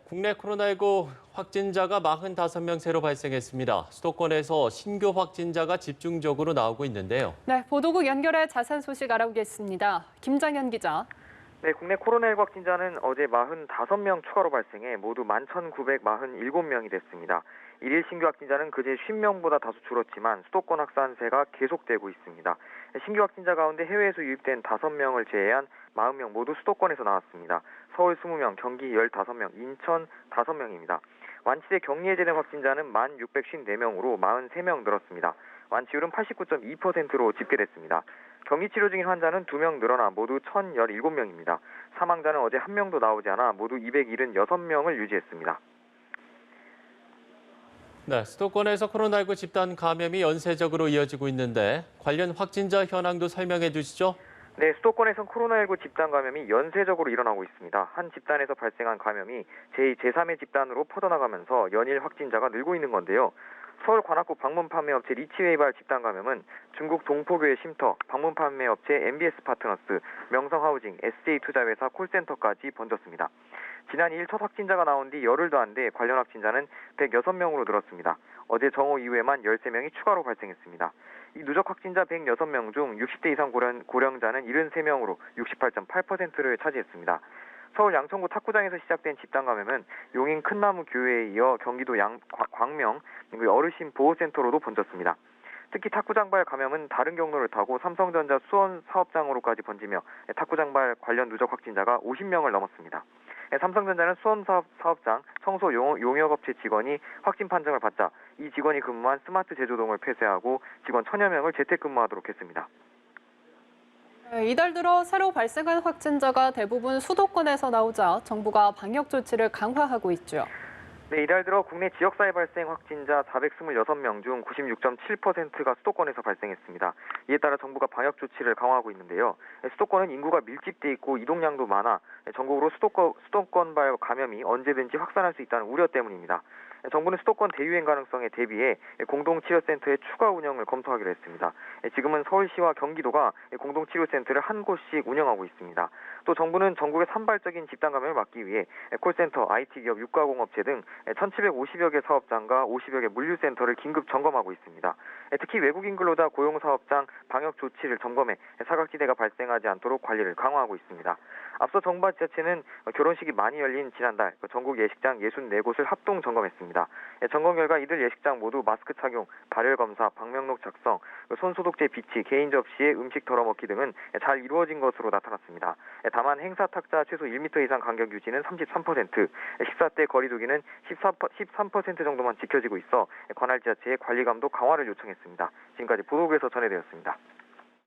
국내 코로나19 확진자가 45명 새로 발생했습니다. 수도권에서 신규 확진자가 집중적으로 나오고 있는데요. 네, 보도국 연결해 자세한 소식 알아보겠습니다. 김장현 기자. 네, 국내 코로나19 확진자는 어제 45명 추가로 발생해 모두 11,947명이 됐습니다. 일일 신규 확진자는 그제 50명보다 다소 줄었지만 수도권 확산세가 계속되고 있습니다. 신규 확진자 가운데 해외에서 유입된 5명을 제외한 40명 모두 수도권에서 나왔습니다. 서울 20명, 경기 15명, 인천 5명입니다. 완치돼 격리 해제된 확진자는 1,654명으로 43명 늘었습니다. 완치율은 89.2%로 집계됐습니다. 격리 치료 중인 환자는 2명 늘어나 모두 1,017명입니다. 사망자는 어제 1명도 나오지 않아 모두 276명을 유지했습니다. 네, 수도권에서 코로나19 집단 감염이 연쇄적으로 이어지고 있는데 관련 확진자 현황도 설명해 주시죠. 네, 수도권에선 코로나19 집단 감염이 연쇄적으로 일어나고 있습니다. 한 집단에서 발생한 감염이 제2, 제3의 집단으로 퍼져나가면서 연일 확진자가 늘고 있는 건데요. 서울 관악구 방문 판매업체 리치웨이발 집단 감염은 중국 동포교의 쉼터, 방문 판매업체 MBS 파트너스, 명성하우징, SJ투자회사 콜센터까지 번졌습니다. 지난 2일 첫 확진자가 나온 뒤 열흘도 안 돼 관련 확진자는 106명으로 늘었습니다. 어제 정오 이후에만 13명이 추가로 발생했습니다. 이 누적 확진자 106명 중 60대 이상 고령자는 73명으로 68.8%를 차지했습니다. 서울 양천구 탁구장에서 시작된 집단 감염은 용인 큰나무 교회에 이어 경기도 광명 어르신 보호센터로도 번졌습니다. 특히 탁구장발 감염은 다른 경로를 타고 삼성전자 수원 사업장으로까지 번지며 탁구장발 관련 누적 확진자가 50명을 넘었습니다. 삼성전자는 수원 사업장 청소 용역업체 직원이 확진 판정을 받자 이 직원이 근무한 스마트 제조동을 폐쇄하고 직원 1,000여 명을 재택근무하도록 했습니다. 이달 들어 새로 발생한 확진자가 대부분 수도권에서 나오자 정부가 방역 조치를 강화하고 있죠. 네, 이달 들어 국내 지역사회 발생 확진자 426명 중 96.7%가 수도권에서 발생했습니다. 이에 따라 정부가 방역 조치를 강화하고 있는데요. 수도권은 인구가 밀집돼 있고 이동량도 많아 전국으로 수도권발 감염이 언제든지 확산할 수 있다는 우려 때문입니다. 정부는 수도권 대유행 가능성에 대비해 공동치료센터의 추가 운영을 검토하기로 했습니다. 지금은 서울시와 경기도가 공동치료센터를 한 곳씩 운영하고 있습니다. 또 정부는 전국의 산발적인 집단 감염을 막기 위해 콜센터, IT기업, 육가공업체 등 1,750여 개 사업장과 50여 개 물류센터를 긴급 점검하고 있습니다. 특히 외국인 근로자 고용사업장 방역 조치를 점검해 사각지대가 발생하지 않도록 관리를 강화하고 있습니다. 앞서 정부와 지자체는 결혼식이 많이 열린 지난달 전국 예식장 64곳을 합동 점검했습니다. 점검 결과 이들 예식장 모두 마스크 착용, 발열 검사, 방명록 작성, 손 소독제 비치, 개인 접시에 음식 덜어먹기 등은 잘 이루어진 것으로 나타났습니다. 다만 행사 탁자 최소 1m 이상 간격 유지는 33%, 식사 때 거리 두기는 13% 정도만 지켜지고 있어 관할 지자체의 관리 감독 강화를 요청했습니다. 지금까지 보도국에서 전해드렸습니다.